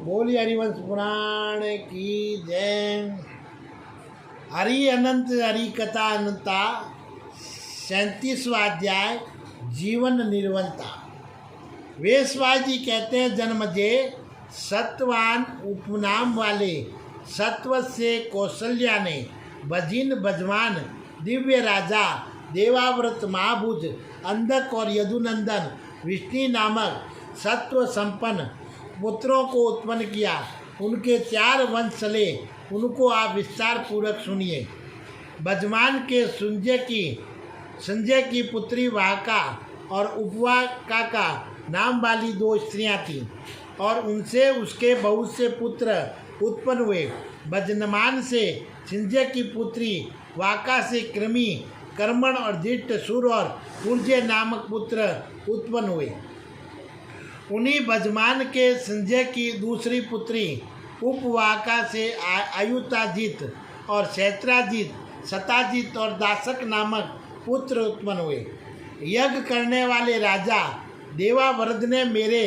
बोलिए हरिवंश पुराण की जय। हरि अनंत हरि कथा अनंता 37वां अध्याय जीवन निर्वंता। वेशवास जी कहते हैं जन्मजे सत्वान उपनाम वाले सत्व से कौशल्या ने बजिन बजवान दिव्य राजा देवाव्रत महाभुज अंधक और यदुनंदन विष्णु नामक सत्व संपन्न पुत्रों को उत्पन्न किया। उनके 4 वंश चले, उनको आप विस्तार पूर्वक सुनिए। बजमान के संजय की पुत्री वाका और उपवाका का नाम वाली 2 स्त्रियां थीं और उनसे उसके बहुत से पुत्र उत्पन्न हुए। बजमान से संजय की पुत्री वाका से कृमि, कर्मण और दिष्ट, सुर और पुर्जे नामक पुत्र उत्पन्न हुए। उन्हीं बजमान के संजय की दूसरी पुत्री उपवाका से आयुताजित और शैत्राजित, सताजित और दासक नामक पुत्र उत्पन्न हुए। यज्ञ करने वाले राजा देवाव्रत ने मेरे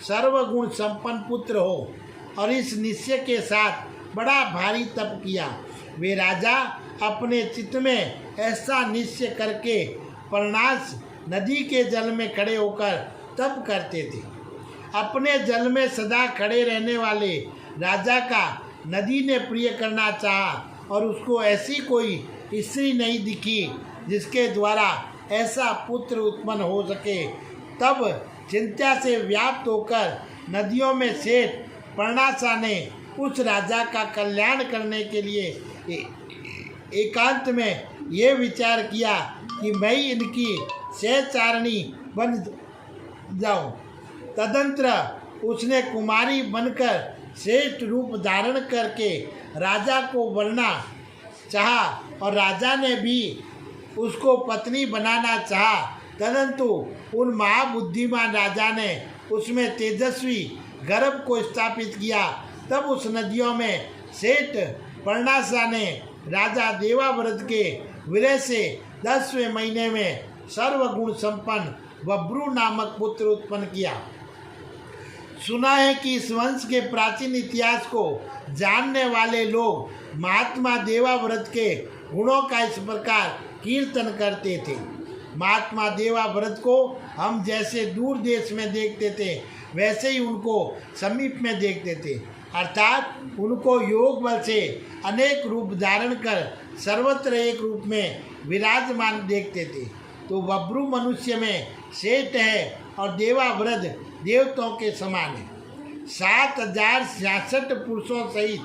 सर्वगुण संपन्न पुत्र हो और इस निश्चय के साथ बड़ा भारी तप किया। वे राजा अपने चित्त में ऐसा निश्चय करके परनाश नदी के जल में खड़े होकर तप करते थे। अपने जल में सदा खड़े रहने वाले राजा का नदी ने प्रिय करना चाहा और उसको ऐसी कोई स्त्री नहीं दिखी जिसके द्वारा ऐसा पुत्र उत्पन्न हो सके। तब चिंता से व्याप्त होकर नदियों में सेठ पर्णाशा ने उस राजा का कल्याण करने के लिए एकांत में ये विचार किया कि मैं इनकी सहचारिणी बन जाऊं। तदंतर उसने कुमारी बनकर श्रेष्ठ रूप धारण करके राजा को वरना चाहा और राजा ने भी उसको पत्नी बनाना चाहा। तदंतु उन महाबुद्धिमान राजा ने उसमें तेजस्वी गर्भ को स्थापित किया। तब उस नदियों में सेठ पर्णाशा ने राजा देवाव्रत के विरह से 10वें महीने में सर्वगुण संपन्न बब्रू नामक पुत्र उत्पन्न किया। सुना है कि इस वंश के प्राचीन इतिहास को जानने वाले लोग महात्मा देवाव्रत के गुणों का इस प्रकार कीर्तन करते थे। महात्मा देवाव्रत को हम जैसे दूर देश में देखते थे वैसे ही उनको समीप में देखते थे, अर्थात उनको योग बल से अनेक रूप धारण कर सर्वत्र एक रूप में विराजमान देखते थे। तो बब्रू मनुष्य में सेठ है और देवाव्रत देवताओं के समान है। 7066 पुरुषों सहित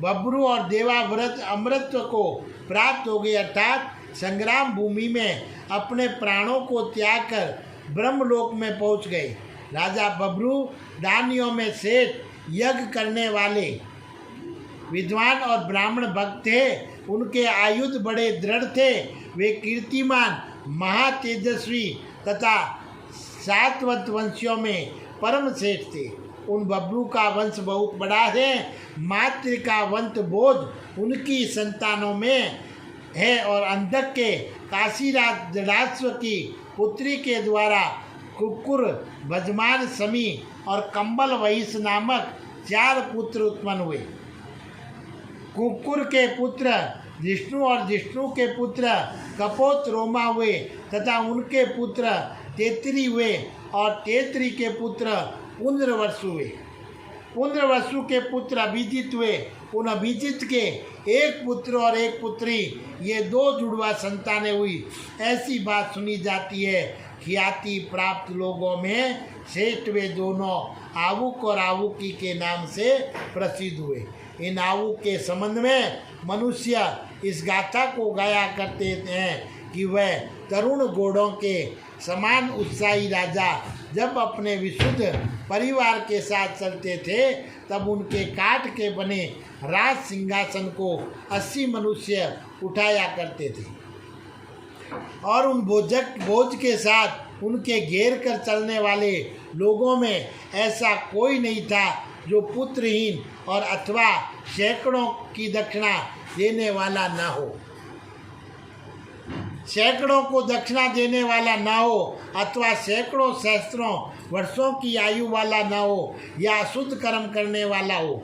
बब्रू और देवाव्रत अमृतत्व को प्राप्त हो गए, अर्थात संग्राम भूमि में अपने प्राणों को त्याग कर ब्रह्मलोक में पहुंच गए। राजा बब्रू दानियों में सेठ, यज्ञ करने वाले विद्वान और ब्राह्मण भक्त थे। उनके आयुध बड़े दृढ़ थे। वे कीर्तिमान, महातेजस्वी तथा सातवत वंशियों में परम श्रेष्ठ थे। उन बब्रू का वंश बहुत बड़ा है। मातृका वंश बोध उनकी संतानों में है और अंधक के काशीराज जडाश्व की पुत्री के द्वारा कुक्कुर, बजमान, समी और कंबल वहिष नामक 4 पुत्र उत्पन्न हुए। कुक्कुर के पुत्र जिष्णु और जिष्णु के पुत्र कपोत रोमा हुए तथा उनके पुत्र तेत्री हुए और तेत्री के पुत्र पुंद्रवसु हुए। पुंद्रवसु के पुत्र अभिजित हुए। उन अभिजित के एक पुत्र और एक पुत्री, ये 2 जुड़वा संतानें हुई। ऐसी बात सुनी जाती है। ख्याति प्राप्त लोगों में श्रेष्ठ वे दोनों आवुक और आवुकी के नाम से प्रसिद्ध हुए। इन आवुक के संबंध में मनुष्य इस गाथा को गाया करते हैं कि वह तरुण घोड़ों के समान उत्साही राजा जब अपने विशुद्ध परिवार के साथ चलते थे तब उनके काठ के बने राज सिंहासन को 80 मनुष्य उठाया करते थे और उन बोझ के साथ उनके घेर कर चलने वाले लोगों में ऐसा कोई नहीं था जो पुत्रहीन और अथवा सैकड़ों की दक्षिणा देने वाला न हो। सैकड़ों को दक्षिणा देने वाला न हो अथवा सैकड़ों सहस्त्रों वर्षों की आयु वाला न हो या अशुद्ध कर्म करने वाला हो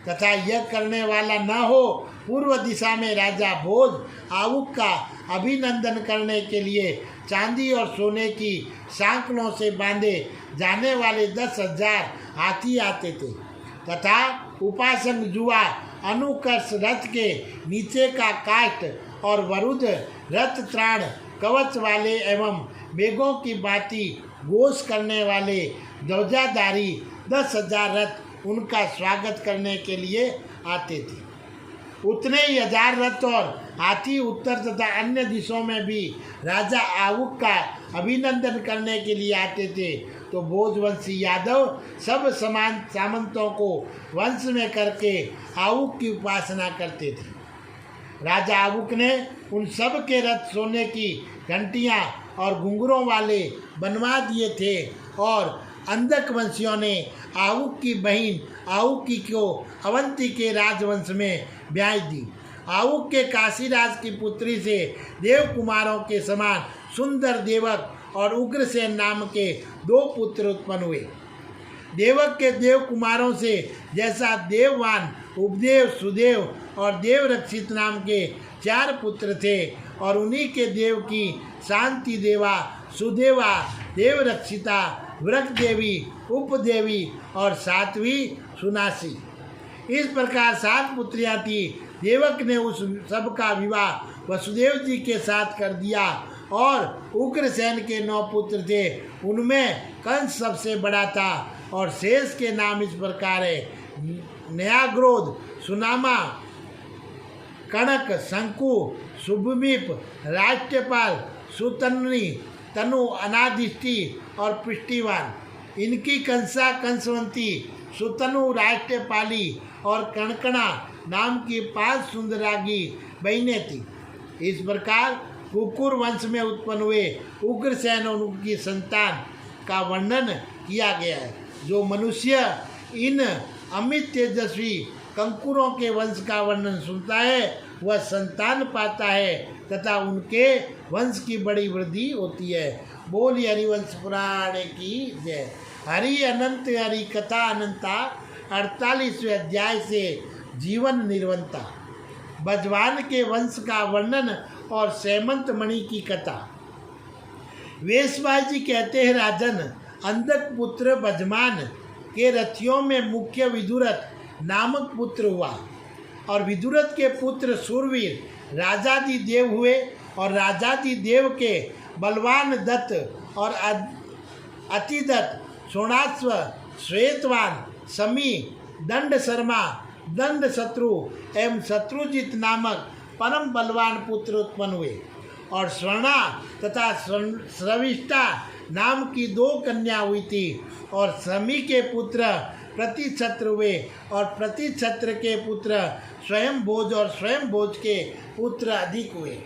तथा यह करने वाला न हो पूर्व दिशा में राजा भोज आउक का अभिनंदन करने के लिए चांदी और सोने की सांकलों से बांधे जाने वाले 10,000 हाथी आते थे तथा उपासक जुआ अनुकर्ष रथ के नीचे का काष्ठ और वरुद रथ त्राण कवच वाले एवं मेघों की बाती घोष करने वाले ध्वजाधारी 10,000 रथ उनका स्वागत करने के लिए आते थे। उतने ही 1000 रथ और हाथी उत्तर तथा अन्य दिशों में भी राजा आउक का अभिनंदन करने के लिए आते थे। तो भोजवंशी यादव सब समान सामंतों को वंश में करके आउक की उपासना करते थे। राजा आउक ने उन सब के रथ सोने की घंटियां और घुंघरों वाले बनवा दिए थे और अंधक वंशियों ने आउक की बहन आउकी को अवंती के राजवंश में ब्याह दी। आउक के काशीराज की पुत्री से देव कुमारों के समान सुंदर देवक और उग्रसेन नाम के 2 पुत्र उत्पन्न हुए। देवक के देव कुमारों से जैसा देववान उपदेव सुदेव और देवरक्षित नाम के 4 पुत्र थे और उन्हीं के देव की शांति देवा सुदेवा देवरक्षिता वृक देवी उपदेवी और 7वीं सुनासी। इस प्रकार 7 पुत्रियां थी। देवक ने उस सबका विवाह वसुदेव जी के साथ कर दिया और उग्रसेन के 9 पुत्र थे। उनमें कंस सबसे बड़ा था और शेष के नाम इस प्रकार है: न्याग्रोध, सुनामा, कणक, शंकु, शुभमीप, राष्ट्रपाल, सुतन्नी, तनु, अनादिष्टि और पुष्टिवान। इनकी कंसा कंसवंती, सुतनु, राष्ट्रपाली और कणकणा नाम की 5 सुंदरागी बहनें थी। इस प्रकार कुकुर वंश में उत्पन्न हुए उग्रसेन और उनकी संतान का वर्णन किया गया है। जो मनुष्य इन अमित तेजस्वी कंकुरों के वंश का वर्णन सुनता है वह संतान पाता है तथा उनके वंश की बड़ी वृद्धि होती है। बोलिए हरिवंश पुराण की जय। हरि अनंत हरि कथा अनंता 48वें अध्याय से जीवन निर्वंता। बजवान के वंश का वर्णन और सेमंत मणि की कथा। वेशवाल जी कहते हैं, राजन, अंधक पुत्र बजमान के रथियों में मुख्य विदुरथ नामक पुत्र हुआ और विदुरथ के पुत्र सूरवीर राजाधिदेव हुए और राजाधिदेव के बलवान दत्त और अतिदत्त, शोणाश्व, श्वेतवान, समी, दंड शर्मा, दंड शत्रु एवं शत्रुजित नामक परम बलवान पुत्र उत्पन्न हुए और स्वर्णा तथा श्रविष्ठा नाम की 2 कन्या हुई थी और समी के पुत्र प्रतिछत्र हुए और प्रतिछत्र के पुत्र स्वयं भोज और स्वयं भोज के पुत्र अधिक हुए।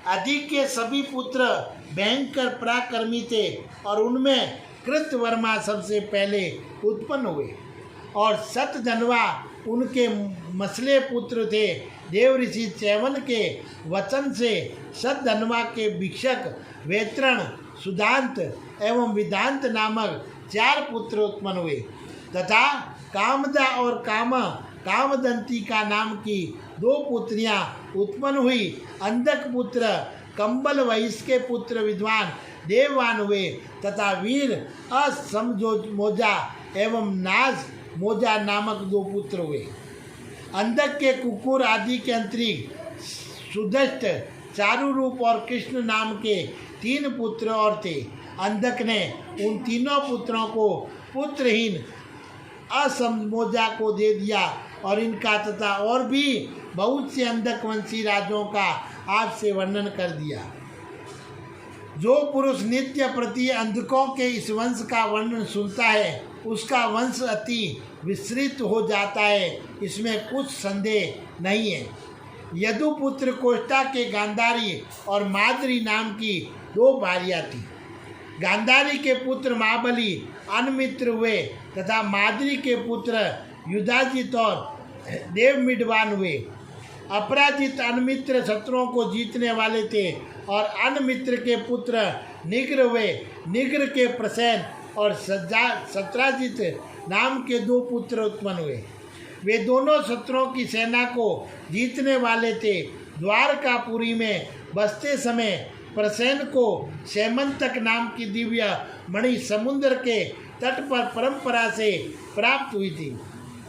अधिक के सभी पुत्र भयंकर पराक्रमी थे और उनमें कृतवर्मा सबसे पहले उत्पन्न हुए और सतधनवा उनके मसले पुत्र थे। देव ऋषि चैवन के वचन से सतधनवा के भिक्षक वेत्रण, सुदांत एवं विदांत नामक 4 पुत्र उत्पन्न हुए तथा कामदा और कामदंती का नाम की 2 पुत्रियां उत्पन्न हुई। अंधक पुत्र कंबल वहिष के पुत्र विद्वान देववान हुए तथा वीर असमोजा एवं नाज मोजा नामक 2 पुत्र हुए। अंधक के कुकुर आदि के अंतरिक्ष सुदष्ट, चारुरूप और कृष्ण नाम के 3 पुत्र और थे। अंधक ने उन तीनों पुत्रों को पुत्रहीन असमोजा को दे दिया और इनका तथा और भी बहुत से अंधक वंशी राजों का आपसे वर्णन कर दिया। जो पुरुष नित्य प्रति अंधकों के इस वंश का वर्णन सुनता है उसका वंश अति विस्तृत हो जाता है, इसमें कुछ संदेह नहीं है। यदुपुत्र कोष्टा के गांधारी और माद्री नाम की 2 भार्या थी। गांधारी के पुत्र महाबली अनमित्र हुए तथा माद्री के पुत्र युधाजित और देवमिडवान हुए। अपराजित अनमित्र शत्रुओं को जीतने वाले थे और अनमित्र के पुत्र निग्र हुए। निग्र के प्रसेन और सत्राजित नाम के 2 पुत्र उत्पन्न हुए। वे दोनों शत्रुओं की सेना को जीतने वाले थे। द्वारकापुरी में बसते समय प्रसेन को शैमंतक नाम की दिव्य मणि समुद्र के तट पर परंपरा से प्राप्त हुई थी।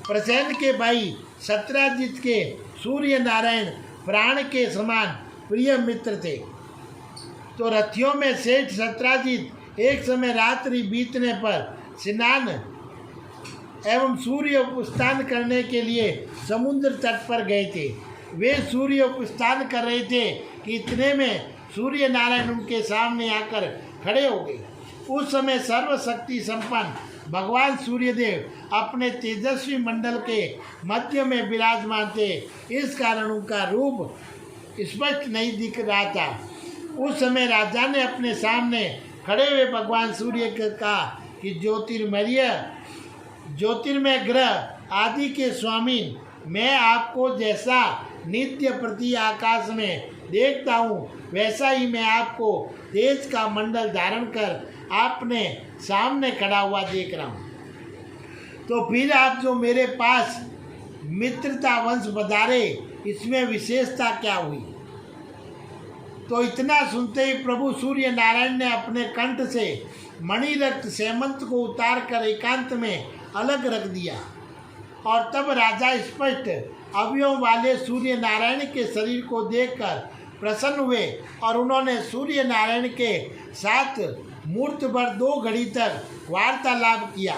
प्रसेन के भाई सत्राजित के सूर्य नारायण प्राण के समान प्रिय मित्र थे। तो रथियों में सेठ सत्राजित एक समय रात्रि बीतने पर स्नान एवं सूर्य उपस्थान करने के लिए समुद्र तट पर गए थे। वे सूर्य उपस्थान कर रहे थे कि इतने में सूर्य नारायण उनके सामने आकर खड़े हो गए। उस समय सर्वशक्ति संपन्न भगवान सूर्यदेव अपने तेजस्वी मंडल के मध्य में विराजमान थे, इस कारण उनका रूप स्पष्ट नहीं दिख रहा था। उस समय राजा ने अपने सामने खड़े हुए भगवान सूर्य को कहा कि ज्योतिर्मय ग्रह आदि के स्वामी, मैं आपको जैसा नित्य प्रति आकाश में देखता हूँ वैसा ही मैं आपको तेज का मंडल धारण कर आपने सामने खड़ा हुआ देख रहा हूँ। तो फिर आप जो मेरे पास मित्रता वंश बधारे, इसमें विशेषता क्या हुई? तो इतना सुनते ही प्रभु सूर्य नारायण ने अपने कंठ से मणिरक्त सेमंत को उतार कर एकांत में अलग रख दिया और तब राजा स्पष्ट अवयवों वाले सूर्य नारायण के शरीर को देखकर प्रसन्न हुए और उन्होंने सूर्य नारायण के साथ मूर्त भर 2 घड़ी तक वार्तालाप किया।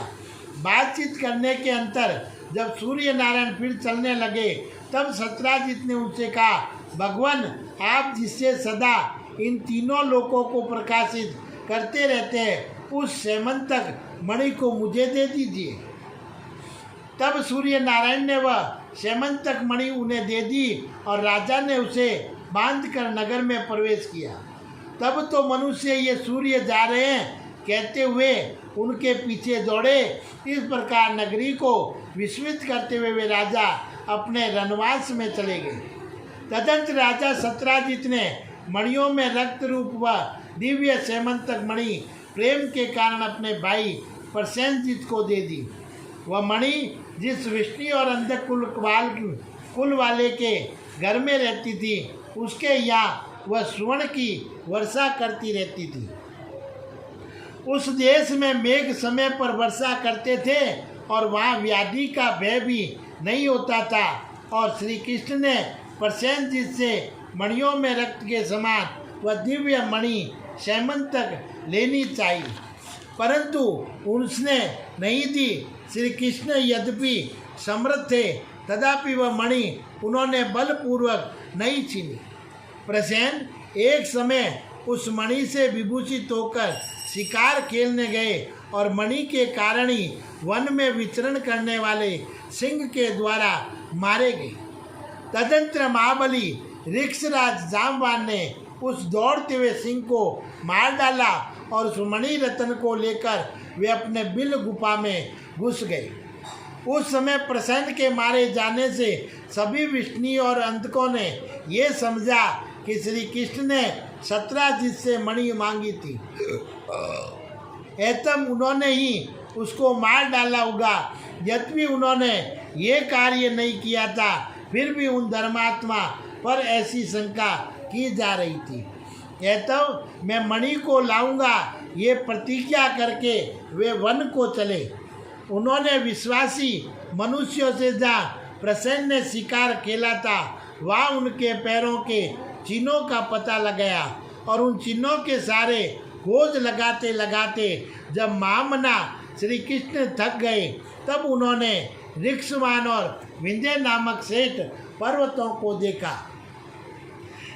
बातचीत करने के अंतर जब सूर्य नारायण फिर चलने लगे तब सत्राजित ने उनसे कहा, भगवान, आप जिससे सदा इन तीनों लोकों को प्रकाशित करते रहते हैं, उस सेमंतक मणि को मुझे दे दीजिए। तब सूर्य नारायण ने वह सेमंतक मणि उन्हें दे दी और राजा ने उसे बांधकर नगर में प्रवेश किया। तब तो मनुष्य ये सूर्य जा रहे हैं कहते हुए उनके पीछे दौड़े। इस प्रकार नगरी को विस्मित करते हुए वे राजा अपने रनवास में चले गए। तदंत राजा सत्राजित ने मणियों में रक्त रूप व दिव्य सेमंतक मणि प्रेम के कारण अपने भाई प्रसेनजित को दे दी। वह मणि जिस विष्णु और कुल वाले के घर में रहती थी, उसके यहाँ वह स्वर्ण की वर्षा करती रहती थी। उस देश में मेघ समय पर वर्षा करते थे और वहाँ व्याधि का भय भी नहीं होता था। और श्री कृष्ण ने प्रसेनजित से मणियों में रक्त के समान वह दिव्य मणि सेमंतक लेनी चाहिए, परंतु उसने नहीं दी। श्री कृष्ण यद्यपि समर्थ थे तथापि वह मणि उन्होंने बलपूर्वक नहीं छीनी। प्रसेन एक समय उस मणि से विभूषित होकर शिकार खेलने गए और मणि के कारण ही वन में विचरण करने वाले सिंह के द्वारा मारे गए। तदंतर महाबली ऋक्षराज जामवान ने उस दौड़ते हुए सिंह को मार डाला और उस मणि रत्न को लेकर वे अपने बिल गुफा में घुस गए। उस समय प्रसन्न के मारे जाने से सभी विष्णु और अंतकों ने ये समझा कि श्री कृष्ण ने सत्राजित से मणि मांगी थी, एतम उन्होंने ही उसको मार डाला होगा। यद्यपि उन्होंने ये कार्य नहीं किया था, फिर भी उन धर्मात्मा पर ऐसी शंका की जा रही थी। एतम मैं मणि को लाऊंगा, ये प्रतिज्ञा करके वे वन को चले। उन्होंने विश्वासी मनुष्यों से जहाँ प्रसेन ने शिकार खेला था वहाँ उनके पैरों के चिन्हों का पता लगाया और उन चिन्हों के सारे खोज लगाते लगाते जब महामना श्री कृष्ण थक गए तब उन्होंने ऋक्षवान और विंध्य नामक श्रेष्ठ पर्वतों को देखा।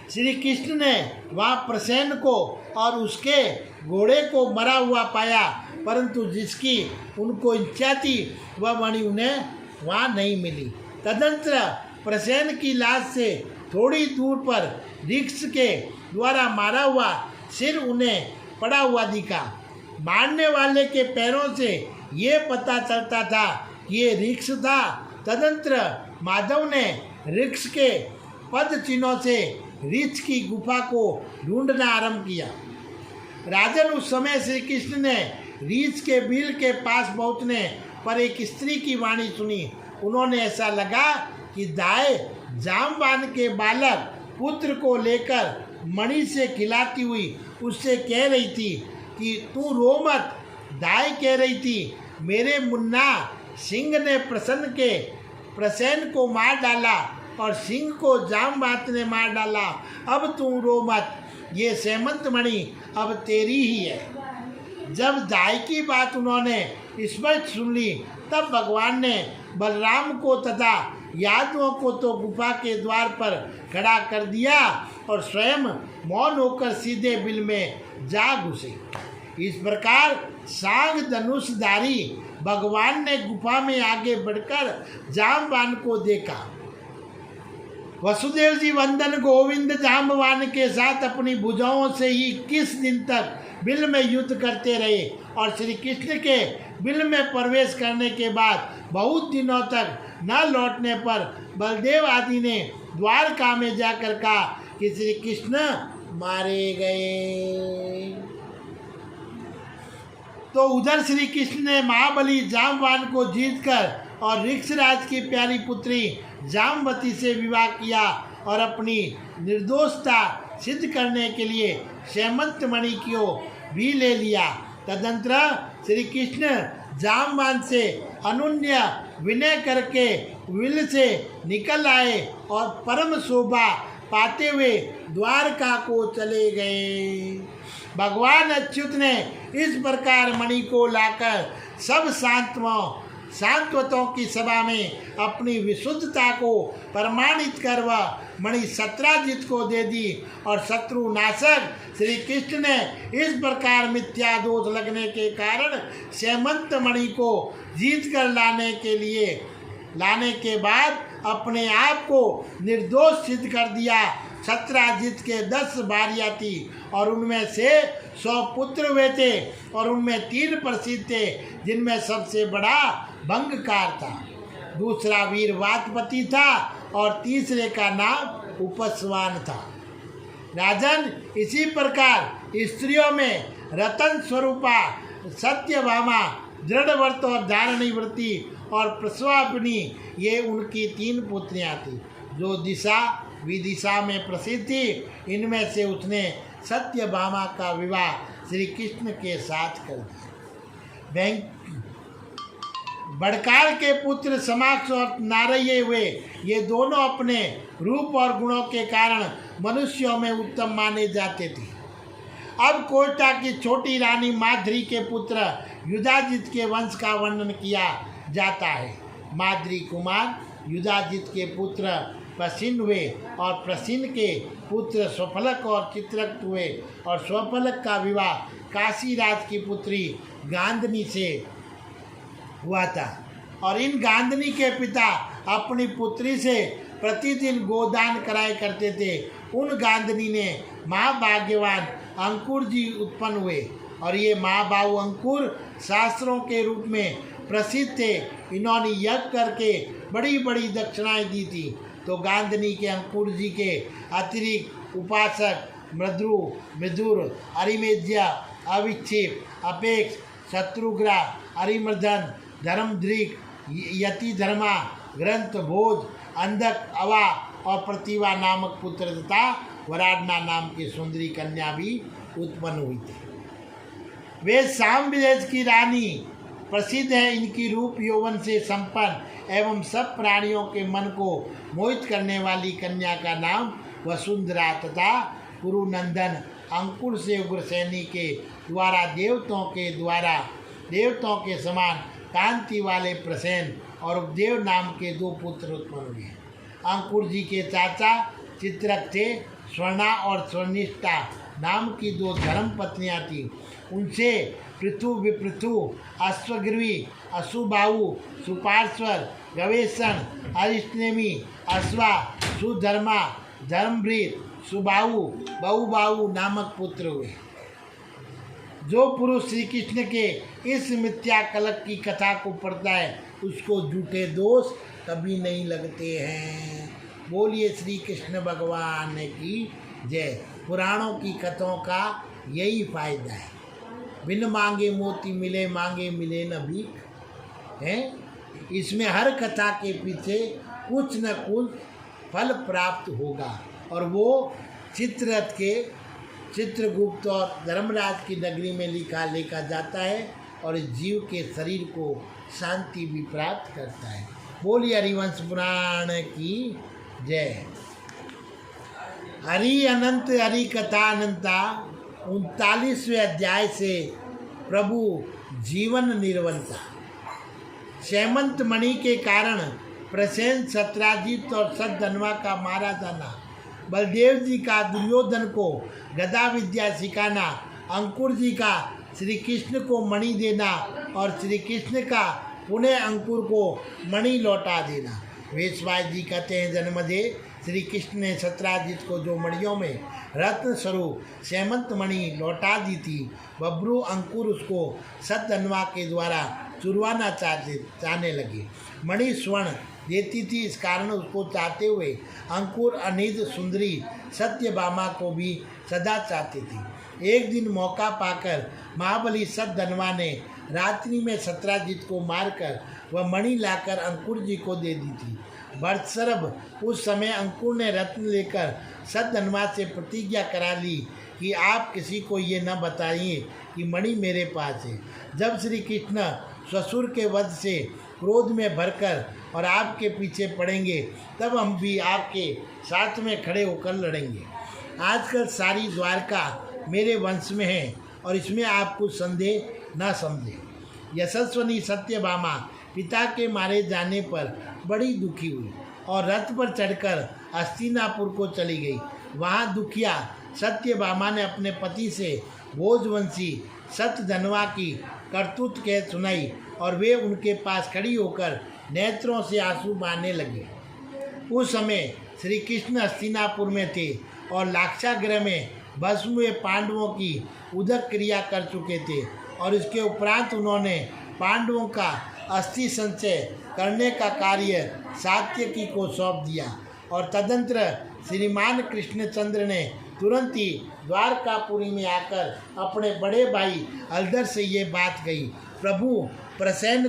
श्री कृष्ण ने वहाँ प्रसेन को और उसके घोड़े को मरा हुआ पाया, परंतु जिसकी उनको इच्छा थी वह मणि उन्हें वहाँ नहीं मिली। तदंतर प्रसेन की लाश से थोड़ी दूर पर ऋक्ष के द्वारा मारा हुआ सिर उन्हें पड़ा हुआ दिखा। मारने वाले के पैरों से ये पता चलता था कि ये ऋक्ष था। तदंतर माधव ने ऋक्ष के पद चिन्हों से ऋछ की गुफा को ढूंढना आरंभ किया। राजन, उस समय श्री कृष्ण ने ऋछ के बिल के पास पहुंचने पर एक स्त्री की वाणी सुनी। उन्होंने ऐसा लगा कि दाए जामवान के बालक पुत्र को लेकर मणि से खिलाती हुई उससे कह रही थी कि तू रो मत। दाई कह रही थी, मेरे मुन्ना सिंह ने प्रसन्न को मार डाला और सिंह को जामवंत ने मार डाला। अब तू रो मत, ये सेमंत मणि अब तेरी ही है। जब दाई की बात उन्होंने स्पष्ट सुन ली तब भगवान ने बलराम को तथा यादवों को तो गुफा के द्वार पर खड़ा कर दिया और स्वयं मौन होकर सीधे बिल में जा घुसे। इस प्रकार सांग धनुषधारी भगवान ने गुफा में आगे बढ़कर जामवान को देखा। वसुदेव जी वंदन गोविंद जामवान के साथ अपनी भुजाओं से ही किस दिन तक बिल में युद्ध करते रहे और श्री कृष्ण के बिल में प्रवेश करने के बाद बहुत दिनों तक न लौटने पर बलदेव आदि ने द्वारका में जाकर कहा कि श्री कृष्ण मारे गए। तो उधर श्री कृष्ण ने महाबली जामवान को जीतकर और ऋक्षराज की प्यारी पुत्री जामवती से विवाह किया और अपनी निर्दोषता सिद्ध करने के लिए सेमंत मणि को भी ले लिया। तदंतर श्री कृष्ण जामवान से अनुन्य विनय करके विल से निकल आए और परम शोभा पाते हुए द्वारका को चले गए। भगवान अच्युत ने इस प्रकार मणि को लाकर सब शांतवतों की सभा में अपनी विशुद्धता को प्रमाणित कर वह मणि सत्राजित को दे दी और शत्रु नाशक श्री कृष्ण ने इस प्रकार मिथ्या दोष लगने के कारण सेमंत मणि को जीत कर लाने के बाद अपने आप को निर्दोष सिद्ध कर दिया। सत्राजित के 10 भार्या थी और उनमें से 100 पुत्र हुए थे और उनमें 3 प्रसिद्ध थे, जिनमें सबसे बड़ा भंगकार था, दूसरा वीर वातपति था और तीसरे का नाम उपस्वान था। राजन, इसी प्रकार स्त्रियों में रतन स्वरूपा सत्यभामा, दृढ़व्रत और धारणीव्रती और प्रसवापिनी ये उनकी 3 पुत्रियां थी जो दिशा विदिशा में प्रसिद्ध थी। इनमें से उसने सत्यभामा का विवाह श्री कृष्ण के साथ कर दिया। बड़कार के पुत्र समाक्ष और नारये हुए। ये दोनों अपने रूप और गुणों के कारण मनुष्यों में उत्तम माने जाते थे। अब कोटा की छोटी रानी माद्री के पुत्र युधाजित के वंश का वर्णन किया जाता है। माद्री कुमार युधाजित के पुत्र प्रसिन्न हुए और प्रसिन्न के पुत्र स्वफलक और चित्रक हुए और स्वफलक का विवाह काशीराज की पुत्री गांधनी से हुआ था और इन गांधनी के पिता अपनी पुत्री से प्रतिदिन गोदान कराया करते थे। उन गांधनी ने महाभाग्यवान अंकुर जी उत्पन्न हुए और ये महाबाहु अंकुर शास्त्रों के रूप में प्रसिद्ध थे। इन्होंने यज्ञ करके बड़ी बड़ी दक्षिणाएं दी थी। तो गांधनी के अंकुर जी के अतिरिक्त उपासक मृदुर, अरिमेज्य, अविक्षिप, अपेक्ष, शत्रुग्रा, अरिमर्दन, धर्मद्रिक, यति धर्मा, ग्रंथ भोज, अंधक, अवा और प्रतिभा नामक पुत्र तथा वराडना नाम की सुंदरी कन्या भी उत्पन्न हुई थी। वे साम विदेश की रानी प्रसिद्ध है। इनकी रूप यौवन से संपन्न एवं सब प्राणियों के मन को मोहित करने वाली कन्या का नाम वसुंधरा तथा कुरुनंदन अंकुर से उग्रसेनी के द्वारा देवताओं के समान कांति वाले प्रसेन और उपदेव नाम के 2 पुत्र उत्पन्न हुए। अंकुर जी के चाचा चित्रक थे। स्वर्णा और स्वर्णिष्ठा नाम की 2 धर्म पत्नियां थीं। उनसे पृथु, विपृथु, अश्वग्रीवी, अशुबाहु, सुपार्श्वर, गवेषण, अरिष्टनेमी, अश्वा, सुधर्मा, धर्मभृत, सुबाहु, बहुबाहु नामक पुत्र हुए। जो पुरुष श्री कृष्ण के इस मिथ्या कलक की कथा को पढ़ता है उसको झूठे दोष कभी नहीं लगते हैं। बोलिए श्री कृष्ण भगवान की जय। पुराणों की कथाओं का यही फायदा है। बिन मांगे मोती मिले, मांगे मिले न भीख है। इसमें हर कथा के पीछे कुछ न कुछ फल प्राप्त होगा। और वो चित्ररथ के चित्रगुप्त और धर्मराज की नगरी में लेखा जाता है और इस जीव के शरीर को शांति भी प्राप्त करता है। बोलिए हरिवंश पुराण की जय। हरि अनंत हरि कथा अनंता 39वें अध्याय से प्रभु जीवन निर्वंता। शेमंत मणि के कारण प्रसेन, सत्राजित और सतधनवा का मारा जाना, बलदेव जी का दुर्योधन को गदा विद्या सिखाना, अंकुर जी का श्री कृष्ण को मणि देना और श्री कृष्ण का पुनः अंकुर को मणि लौटा देना। वेशवास जी कहते हैं, जन्मदे श्री कृष्ण ने सत्राजित को जो मणियों में रत्न स्वरूप शेमंत मणि लौटा दी थी, बब्रू अंकुर उसको सतधनवा के द्वारा चुरवाना चाहने लगे। मणि स्वर्ण देती थी, इस कारण उसको चाहते हुए अंकुर अनिध सुंदरी सत्यभामा को भी सदा चाहती थी। एक दिन मौका पाकर महाबली सतधनवा ने रात्रि में सत्राजित को मारकर वह मणि लाकर अंकुर जी को दे दी थी। बरसरब उस समय अंकुर ने रत्न लेकर सतधनवा से प्रतिज्ञा करा ली कि आप किसी को ये न बताइए कि मणि मेरे पास है। जब श्री कृष्ण ससुर के वध से क्रोध में भरकर और आपके पीछे पड़ेंगे, तब हम भी आपके साथ में खड़े होकर लड़ेंगे। आजकल सारी द्वारका मेरे वंश में है और इसमें आप कुछ संदेह न समझे। यशस्वनी सत्यभामा पिता के मारे जाने पर बड़ी दुखी हुई और रथ पर चढ़कर हस्तिनापुर को चली गई। वहाँ दुखिया सत्यभामा ने अपने पति से भोजवंशी सतधनवा की करतूत कह सुनाई और वे उनके पास खड़ी होकर नेत्रों से आंसू बहाने लगे। उस समय श्री कृष्ण हस्तिनापुर में थे और लाक्षागृह में भस्म हुए पांडवों की उदक क्रिया कर चुके थे और इसके उपरांत उन्होंने पांडवों का अस्थि संचय करने का कार्य सात्यकी को सौंप दिया और तदंतर श्रीमान कृष्णचंद्र ने तुरंत ही द्वारकापुरी में आकर अपने बड़े भाई हलधर से ये बात कही। प्रभु प्रसेन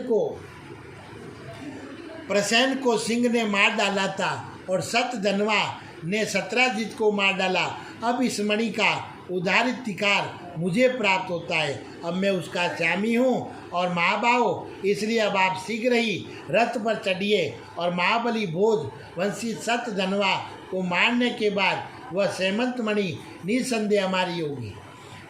को सिंह ने मार डाला था और सतधनवा ने सत्राजित को मार डाला। अब इस मणि का उधाराधिकार मुझे प्राप्त होता है। अब मैं उसका स्वामी हूँ और महाबाहो, इसलिए अब आप शीघ्र ही रथ पर चढ़िए और महाबली भोज वंशी सतधनवा को मारने के बाद वह शेमंत मणि निसंदेह हमारी होगी।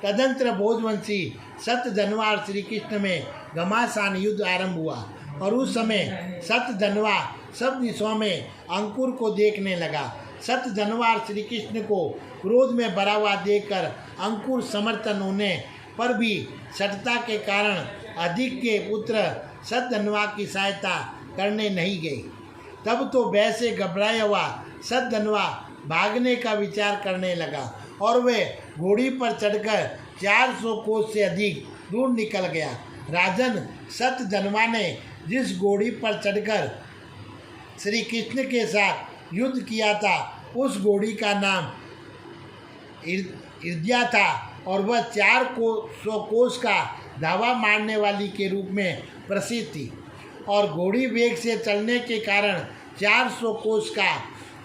तदंतर भोजवंशी सतधनवा और श्री कृष्ण में घमासान युद्ध आरंभ हुआ और उस समय सतधनवा सब दिशाओं में अंकुर को देखने लगा। सतधनवा और श्री कृष्ण को क्रोध में भरा हुआ देखकर अंकुर समर्थन होने पर भी सटता के कारण अधिक के पुत्र सतधनवा की सहायता करने नहीं गए। तब तो भय से घबराया हुआ सतधनवा भागने का विचार करने लगा और वे घोड़ी पर चढ़कर 400 कोस से अधिक दूर निकल गया। राजन सतधनवा ने जिस घोड़ी पर चढ़कर श्री कृष्ण के साथ युद्ध किया था, उस घोड़ी का नाम इर्द्या था और वह 400 कोस का धावा मारने वाली के रूप में प्रसिद्ध थी और घोड़ी वेग से चलने के कारण 400 कोस का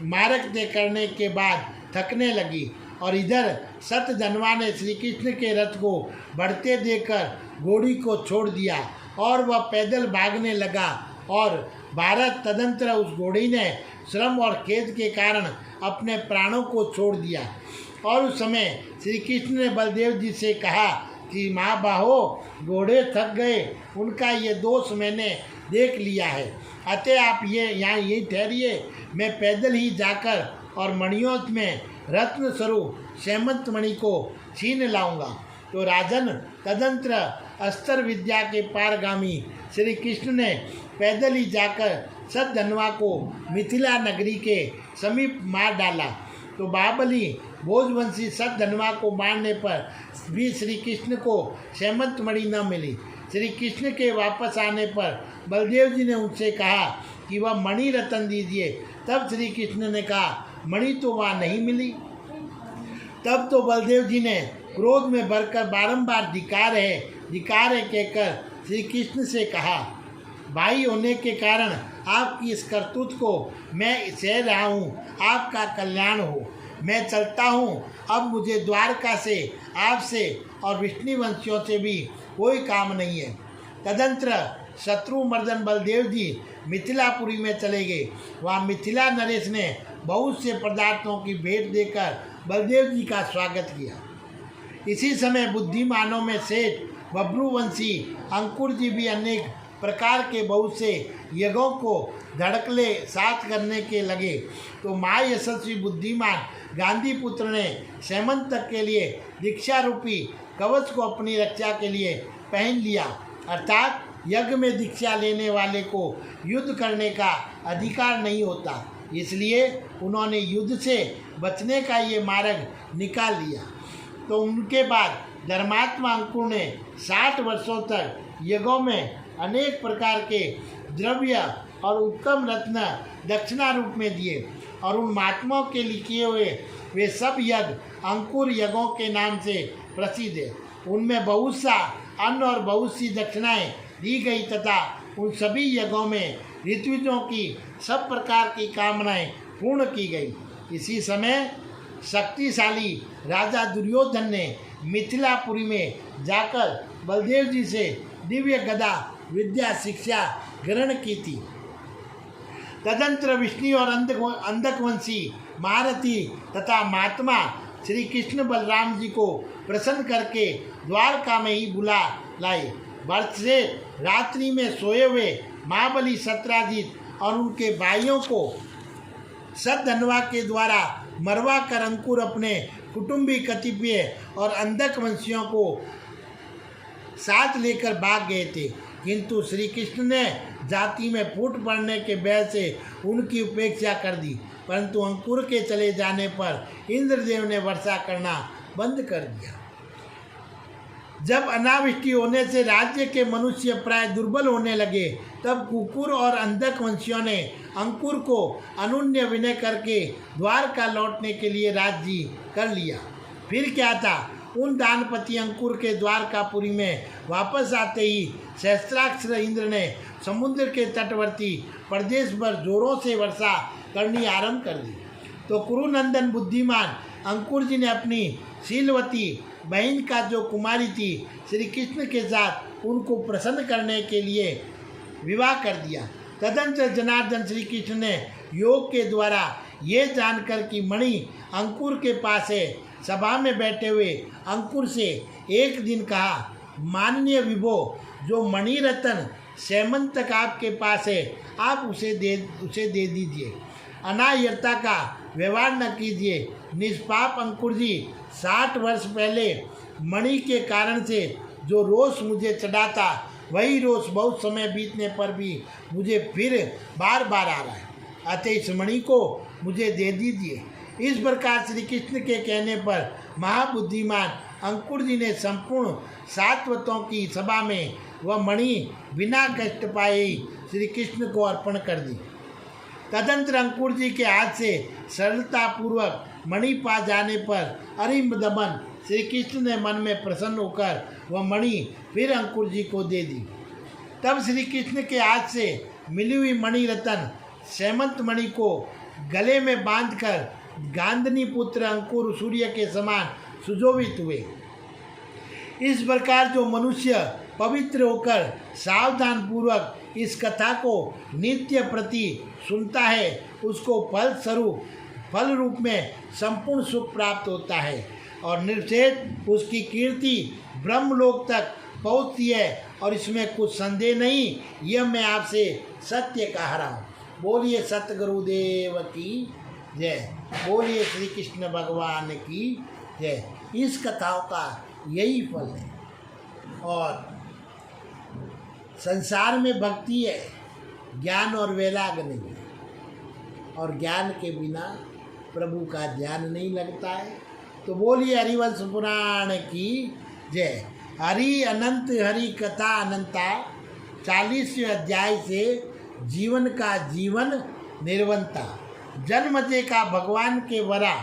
मार्ग तय करने के बाद थकने लगी। और इधर सतधनवा ने श्री कृष्ण के रथ को बढ़ते देखकर घोड़ी को छोड़ दिया और वह पैदल भागने लगा और भारत तदंतर उस घोड़ी ने श्रम और खेद के कारण अपने प्राणों को छोड़ दिया। और उस समय श्री कृष्ण ने बलदेव जी से कहा कि महाबाहो, घोड़े थक गए, उनका ये दोष मैंने देख लिया है, अतः आप यहाँ यहीं ठहरिए, मैं पैदल ही जाकर और मणियों में रत्न स्वरूप शेमंत मणि को छीन लाऊंगा। तो राजन तदंतर अस्त्र विद्या के पारगामी श्री कृष्ण ने पैदल ही जाकर सतधनवा को मिथिला नगरी के समीप मार डाला। तो बाहुबली भोजवंशी सतधनवा को मारने पर भी श्री कृष्ण को शेमंत मणि न मिली। श्री कृष्ण के वापस आने पर बलदेव जी ने उनसे कहा कि वह मणि रतन दीजिए। तब श्री कृष्ण ने कहा, मणि तो वहाँ नहीं मिली। तब तो बलदेव जी ने क्रोध में भरकर बारंबार धिकार है कहकर श्री कृष्ण से कहा, भाई होने के कारण आपकी इस करतूत को मैं सह रहा हूँ, आपका कल्याण हो। मैं चलता हूँ, अब मुझे द्वारका से, आपसे और विष्णुवंशियों से भी कोई काम नहीं है। तदंतर शत्रुमर्दन बलदेव जी मिथिलापुरी में चले गए। वहाँ मिथिला नरेश ने बहुत से पदार्थों की भेंट देकर बलदेव जी का स्वागत किया। इसी समय बुद्धिमानों में सेठ बब्रुवंशी अंकुर जी भी अनेक प्रकार के बहुत से यज्ञों को धड़कले साथ करने के लगे। तो माँ यशस्वी बुद्धिमान गांधी पुत्र ने सेमंतक के लिए दीक्षा रूपी कवच को अपनी रक्षा के लिए पहन लिया, अर्थात यज्ञ में दीक्षा लेने वाले को युद्ध करने का अधिकार नहीं होता, इसलिए उन्होंने युद्ध से बचने का ये मार्ग निकाल लिया। तो उनके बाद धर्मात्मा अंकुर ने 60 वर्षों तक यज्ञों में अनेक प्रकार के द्रव्य और उत्तम रत्न दक्षिणा रूप में दिए, और उन महात्माओं के लिखे हुए वे सब यज्ञ अंकुर यज्ञों के नाम से प्रसिद्ध है। उनमें बहुत सा अन्न और बहुत सी दक्षिणाएं दी गई तथा उन सभी यज्ञों में ऋत्विजों की सब प्रकार की कामनाएं पूर्ण की गई। इसी समय शक्तिशाली राजा दुर्योधन ने मिथिलापुरी में जाकर बलदेव जी से दिव्य गदा विद्या शिक्षा ग्रहण की थी। तदंतर विष्णु और अंधकवंशी महारथी तथा महात्मा श्री कृष्ण बलराम जी को प्रसन्न करके द्वारका में ही बुला लाए। वर्ष से रात्रि में सोए हुए महाबली सत्राजित और उनके भाइयों को सतधनवा के द्वारा मरवा कर अंकुर अपने कुटुंबी कतिपय और अंधकवंशियों को साथ लेकर भाग गए थे, किंतु श्री कृष्ण ने जाति में फूट पड़ने के भय से उनकी उपेक्षा कर दी। परंतु अंकुर के चले जाने पर इंद्रदेव ने वर्षा करना बंद कर दिया। जब अनावृष्टि होने से राज्य के मनुष्य प्राय दुर्बल होने लगे, तब कुकुर और अंधकवंशियों ने अंकुर को अनुन्य विनय करके द्वारका लौटने के लिए राजी कर लिया। फिर क्या था, उन दानपति अंकुर के द्वारकापुरी में वापस आते ही सहस्त्राक्ष इंद्र ने समुद्र के तटवर्ती प्रदेश पर जोरों से वर्षा करनी आरंभ कर दी। तो कुरुनंदन बुद्धिमान अंकुर जी ने अपनी शीलवती बहन का जो कुमारी थी श्री कृष्ण के साथ उनको प्रसन्न करने के लिए विवाह कर दिया। तदंतर जनार्दन श्री कृष्ण ने योग के द्वारा ये जानकर कि मणि अंकुर के पास है, सभा में बैठे हुए अंकुर से एक दिन कहा, माननीय विभो, जो मणि रतन सेमंतक आपके पास है, आप उसे दे दीजिए। अनायरता का व्यवहार न कीजिए। निष्पाप अंकुर जी, 60 वर्ष पहले मणि के कारण से जो रोष मुझे चढ़ा था, वही रोष बहुत समय बीतने पर भी मुझे फिर बार बार आ रहा है, अतः इस मणि को मुझे दे दीजिए। इस प्रकार श्री कृष्ण के कहने पर महाबुद्धिमान अंकुर जी ने संपूर्ण सात्वतों की सभा में वह मणि बिना कष्ट पाए ही श्री कृष्ण को अर्पण कर दी। तदंतर अंकुर जी के हाथ से सरलतापूर्वक मणि पा जाने पर अरिंदमन श्री कृष्ण ने मन में प्रसन्न होकर वह मणि फिर अंकुर जी को दे दी। तब श्री कृष्ण के हाथ से मिली हुई मणि रतन सेमंत मणि को गले में बांधकर गांधनी पुत्र अंकुर सूर्य के समान सुशोभित हुए। इस प्रकार जो मनुष्य पवित्र होकर सावधान पूर्वक इस कथा को नित्य प्रति सुनता है, उसको फल रूप में संपूर्ण सुख प्राप्त होता है और निर्षेध उसकी कीर्ति ब्रह्मलोक तक पहुँचती है, और इसमें कुछ संदेह नहीं। यह मैं आपसे सत्य कह रहा हूँ। बोलिए सतगुरुदेव की जय, बोलिए श्री कृष्ण भगवान की जय। इस कथाओं का यही फल है, और संसार में भक्ति है, ज्ञान और वैराग्य नहीं है, और ज्ञान के बिना प्रभु का ध्यान नहीं लगता है। तो बोलिए हरिवंश पुराण की जय। हरि अनंत हरि कथा अनंता 40वें अध्याय से जीवन का जीवन निर्वंता। जन्मजय का भगवान के वरा,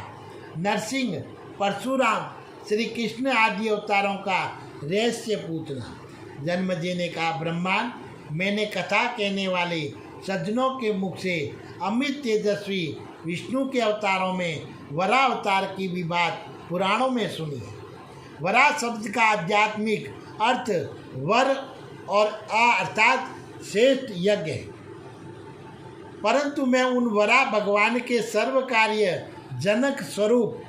नरसिंह, परशुराम, श्री कृष्ण आदि अवतारों का रहस्य पूछना। जन्मजय ने कहा, ब्रह्मांड, मैंने कथा कहने वाले सज्जनों के मुख से अमित तेजस्वी विष्णु के अवतारों में वरा अवतार की भी बात पुराणों में सुनी है। वरा शब्द का आध्यात्मिक अर्थ वर और अर्थात श्रेष्ठ यज्ञ है, परंतु मैं उन वरा भगवान के सर्व कार्य जनक स्वरूप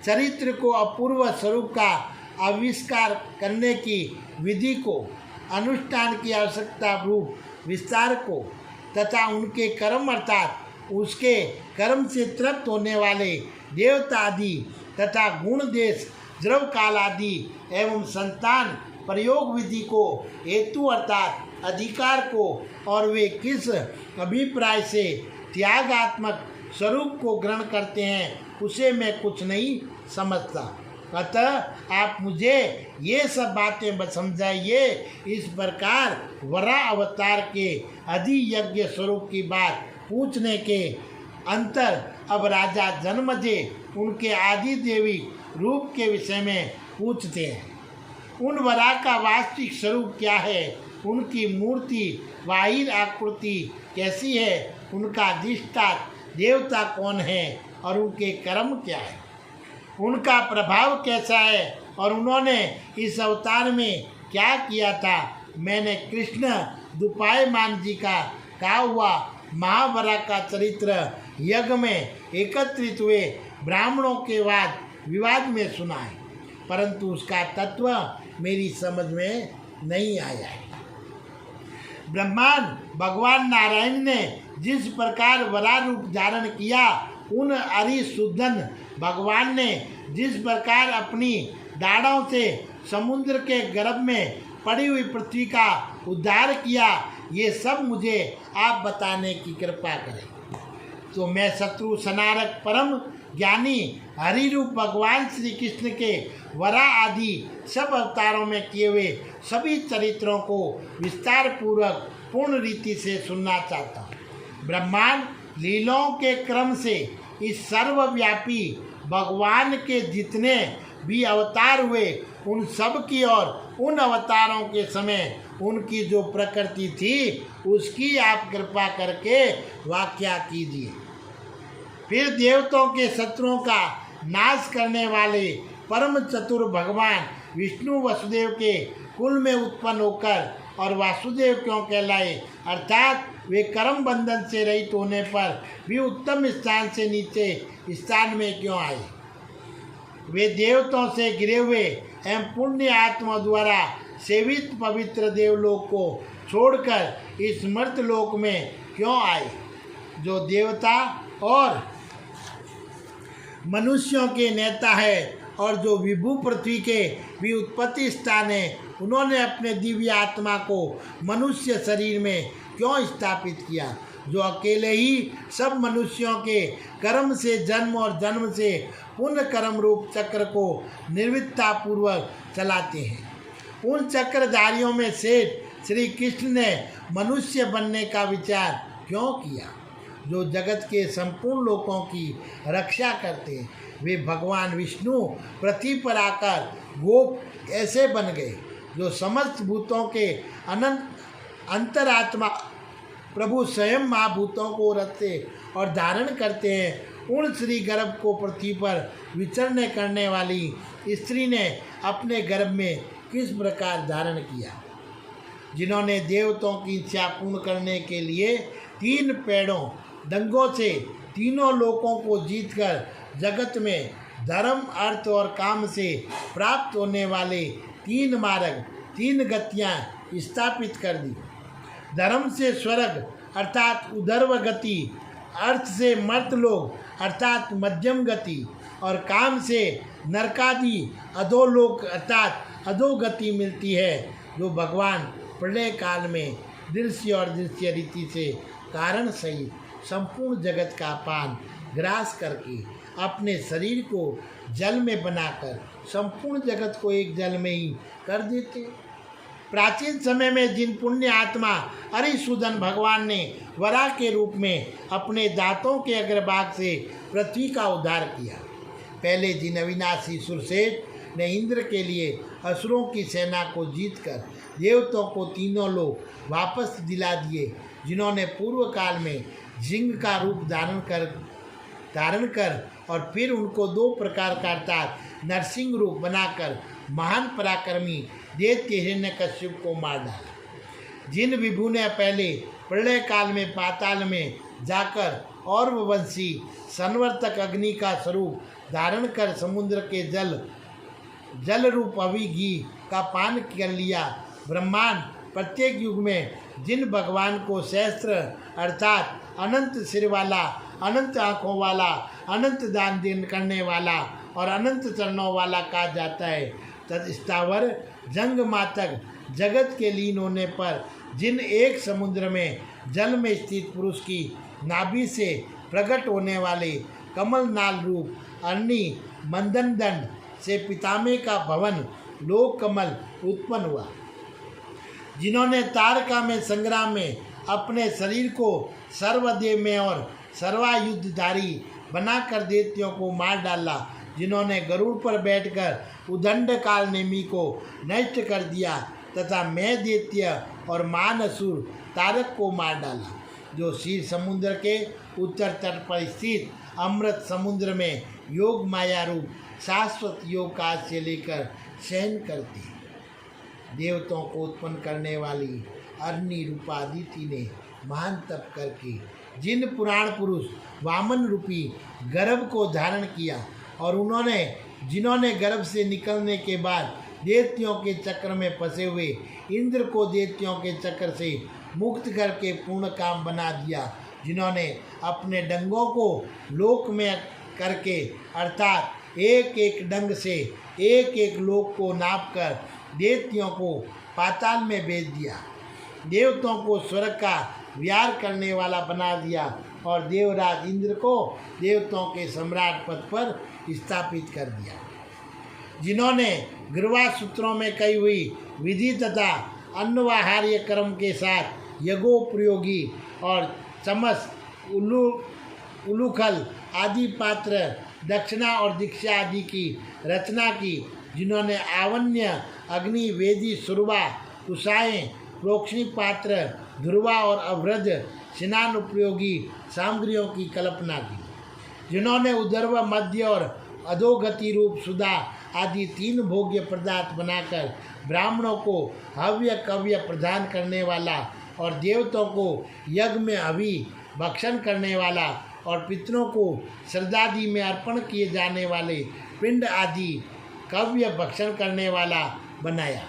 चरित्र को, अपूर्व स्वरूप का आविष्कार करने की विधि को, अनुष्ठान की आवश्यकता रूप विस्तार को तथा उनके कर्म अर्थात उसके कर्म से तृप्त होने वाले देवता आदि तथा गुण देश द्रव काल आदि एवं संतान प्रयोग विधि को, हेतु अर्थात अधिकार को और वे किस अभिप्राय से त्यागात्मक स्वरूप को ग्रहण करते हैं उसे मैं कुछ नहीं समझता। अतः आप मुझे ये सब बातें समझाइए। इस प्रकार वरा अवतार के अधियज्ञ स्वरूप की बात पूछने के अंतर अब राजा जन्मजय उनके आदि देवी रूप के विषय में पूछते हैं। उन वरा का वास्तविक स्वरूप क्या है, उनकी मूर्ति बाहिर आकृति कैसी है, उनका अधिष्ठाता देवता कौन है और उनके कर्म क्या है, उनका प्रभाव कैसा है और उन्होंने इस अवतार में क्या किया था। मैंने कृष्ण दुपायमान जी का कहा हुआ महावरा का चरित्र यज्ञ में एकत्रित हुए ब्राह्मणों के वाद विवाद में सुना है, परंतु उसका तत्व मेरी समझ में नहीं आया है। ब्रह्मांड भगवान नारायण ने जिस प्रकार वरा रूप धारण किया, उन अरिशुद्धन भगवान ने जिस प्रकार अपनी दाढ़ों से समुद्र के गर्भ में पड़ी हुई पृथ्वी का उद्धार किया, ये सब मुझे आप बताने की कृपा करें। तो मैं शत्रु सनारक परम ज्ञानी हरि रूप भगवान श्री कृष्ण के वरा आदि सब अवतारों में किए हुए सभी चरित्रों को विस्तार पूर्वक पूर्ण रीति से सुनना चाहता हूँ। ब्रह्मांड लीलाओं के क्रम से इस सर्वव्यापी भगवान के जितने भी अवतार हुए, उन सब की और उन अवतारों के समय उनकी जो प्रकृति थी उसकी आप कृपा करके व्याख्या कीजिए। फिर देवताओं के शत्रुओं का नाश करने वाले परम चतुर भगवान विष्णु वसुदेव के कुल में उत्पन्न होकर और वासुदेव क्यों कहलाए, अर्थात वे कर्म बंधन से रहित होने पर भी उत्तम स्थान से नीचे स्थान में क्यों आए। वे देवताओं से गिरे हुए एवं पुण्य आत्मा द्वारा सेवित पवित्र देवलोक को छोड़कर इस मर्त लोक में क्यों आए। जो देवता और मनुष्यों के नेता है और जो विभू पृथ्वी के भी उत्पत्ति स्थान है, उन्होंने अपने दिव्य आत्मा को मनुष्य शरीर में क्यों स्थापित किया, जो अकेले ही सब मनुष्यों के कर्म से जन्म और जन्म से पुण्य कर्म रूप चक्र को निर्विघ्नता पूर्वक चलाते हैं। उन चक्रधारियों में से श्री कृष्ण ने मनुष्य बनने का विचार क्यों किया, जो जगत के संपूर्ण लोकों की रक्षा करते हैं। वे भगवान विष्णु पृथ्वी पर आकर गोप ऐसे बन गए जो समस्त भूतों के अनंत अंतरात्मा प्रभु स्वयं महाभूतों को रखते और धारण करते हैं। उन श्री गर्भ को पृथ्वी पर विचरने करने वाली स्त्री ने अपने गर्भ में किस प्रकार धारण किया, जिन्होंने देवताओं की इच्छा पूर्ण करने के लिए 3 पेड़ों डंगों से तीनों लोकों को जीतकर जगत में धर्म अर्थ और काम से प्राप्त होने वाले 3 मार्ग 3 गतियाँ स्थापित कर दी। धर्म से स्वर्ग अर्थात उधर्व गति, अर्थ से मर्तलोक अर्थात मध्यम गति और काम से नरकादि अधोलोक अर्थात अधोगति मिलती है, जो भगवान प्रलय काल में दृश्य और दृश्य रीति से कारण सहित संपूर्ण जगत का पान ग्रास करके अपने शरीर को जल में बनाकर संपूर्ण जगत को एक जल में ही कर देते। प्राचीन समय में जिन पुण्य आत्मा हरिसूदन भगवान ने वराह के रूप में अपने दांतों के अग्रभाग से पृथ्वी का उद्धार किया, पहले जिन अविनाशी सुरसेठ ने इंद्र के लिए असुरों की सेना को जीतकर देवताओं को तीनों लोग वापस दिला दिए, जिन्होंने पूर्व काल में जिंग का रूप धारण कर और फिर उनको 2 प्रकार का अर्थात नरसिंह रूप बनाकर महान पराक्रमी दैत्य हिरण्यकश्यप को मार डाला। जिन विभु ने पहले प्रलय काल में पाताल में जाकर और वंशी संवर्तक अग्नि का स्वरूप धारण कर समुद्र के जल रूप अभी घी का पान कर लिया। ब्रह्मांड प्रत्येक युग में जिन भगवान को सहस्त्र अर्थात अनंत सिर वाला, अनंत आँखों वाला, अनंत दान देन करने वाला और अनंत चरणों वाला कहा जाता है, तद स्थावर जंग मातक जगत के लीन होने पर जिन एक समुद्र में जल में स्थित पुरुष की नाभि से प्रकट होने वाले कमल नाल रूप अग्नि मंदन दंड से पितामह का भवन लोक कमल उत्पन्न हुआ, जिन्होंने तारका में संग्राम में अपने शरीर को सर्वदेव में और सर्वायुधधारी बनाकर दैत्यों को मार डाला, जिन्होंने गरुड़ पर बैठकर उदंड काल नेमी को नष्ट कर दिया तथा मैं दैत्य और मान असुर तारक को मार डाला, जो क्षीर समुद्र के उत्तर तट पर स्थित अमृत समुद्र में योग माया रूप शाश्वत योग काल से लेकर शयन करती। देवताओं को उत्पन्न करने वाली अग्नि रूपादिति ने महान तप करके जिन पुराण पुरुष वामन रूपी गर्भ को धारण किया और जिन्होंने गर्भ से निकलने के बाद दैत्यों के चक्र में फंसे हुए इंद्र को दैत्यों के चक्र से मुक्त करके पूर्ण काम बना दिया, जिन्होंने अपने डंगों को लोक में करके अर्थात एक एक डंग से एक एक लोक को नापकर दैत्यों को पाताल में भेज दिया, देवताओं को स्वर्ग का विहार करने वाला बना दिया और देवराज इंद्र को देवताओं के सम्राट पद पर स्थापित कर दिया, जिन्होंने गृहा सूत्रों में कही हुई विधि तथा अन्नवाहार्य कर्म के साथ यज्ञोपयोगी और चमस उलूखल आदि पात्र दक्षिणा और दीक्षा आदि की रचना की, जिन्होंने आवन्य अग्नि वेदी सुरवा कुशाएँ प्रोक्षणी पात्र ध्रुवा और अवृद्ध स्नान उपयोगी सामग्रियों की कल्पना की, जिन्होंने उदर्व मध्य और अधोगति रूप सुधा आदि 3 भोग्य पदार्थ बनाकर ब्राह्मणों को हव्य कव्य प्रदान करने वाला और देवताओं को यज्ञ में हवि भक्षण करने वाला और पितरों को श्रद्धादि में अर्पण किए जाने वाले पिंड आदि कव्य भक्षण करने वाला बनाया,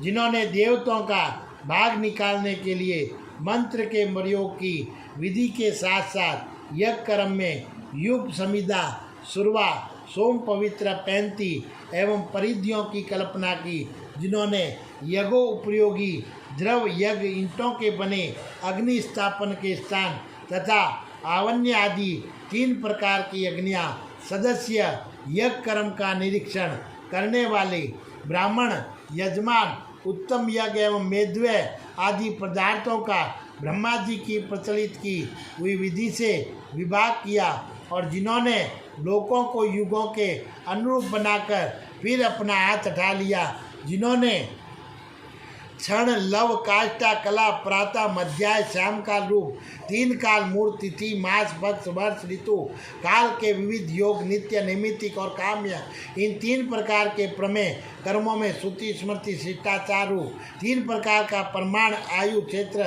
जिन्होंने देवताओं का भाग निकालने के लिए मंत्र के प्रयोग की विधि के साथ साथ यज्ञ कर्म में युग समिधा सुरवा सोम पवित्र पैंती एवं परिधियों की कल्पना की, जिन्होंने यज्ञो उपयोगी द्रव यज्ञ ईंटों के बने अग्नि स्थापन के स्थान तथा आवन्य आदि 3 प्रकार की अग्नियाँ सदस्य यज्ञ कर्म का निरीक्षण करने वाले ब्राह्मण यजमान उत्तम यज्ञ एवं मेध्य आदि पदार्थों का ब्रह्मा जी की प्रचलित की हुई विधि से विभाग किया और जिन्होंने लोकों को युगों के अनुरूप बनाकर फिर अपना हाथ उठा लिया, जिन्होंने क्षण लव काष्ठा कला प्रातः मध्याय श्याम काल रूप 3 काल मूर्त तिथि मास पक्ष वर्ष ऋतु काल के विविध योग नित्य नैमित्तिक और काम्य इन 3 प्रकार के प्रमेय कर्मों में श्रुति स्मृति शिष्टाचार रूप 3 प्रकार का प्रमाण आयु क्षेत्र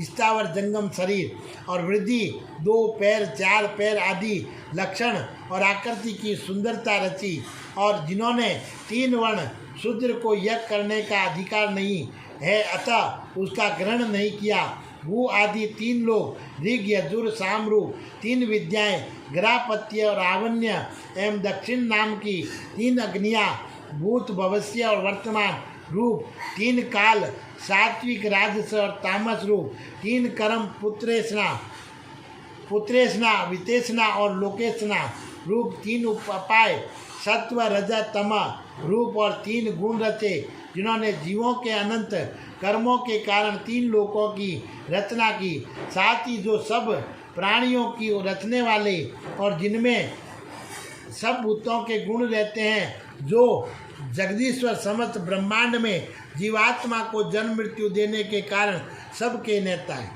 स्थावर जंगम शरीर और वृद्धि 2 पैर 4 पैर आदि लक्षण और आकृति की सुंदरता रची और जिन्होंने 3 वर्ण शूद्र को यज्ञ करने का अधिकार नहीं है अतः उसका ग्रहण नहीं किया, भू आदि 3 लोग ऋग यजुर साम रूप 3 विद्याएं ग्रापत्य और आवन्य एवं दक्षिण नाम की 3 अग्नियाँ भूत भविष्य और वर्तमान रूप 3 काल सात्विक राजस और तामस रूप 3 कर्म पुत्रेषणा वितेषणा और लोकेषणा रूप 3 उपाय सत्व रज तम रूप और 3 गुण रचे जिन्होंने जीवों के अनंत कर्मों के कारण 3 लोकों की रचना की, साथ ही जो सब प्राणियों की रचने वाले और जिनमें सब भूतों के गुण रहते हैं, जो जगदीश्वर समस्त ब्रह्मांड में जीवात्मा को जन्म मृत्यु देने के कारण सबके नेता है,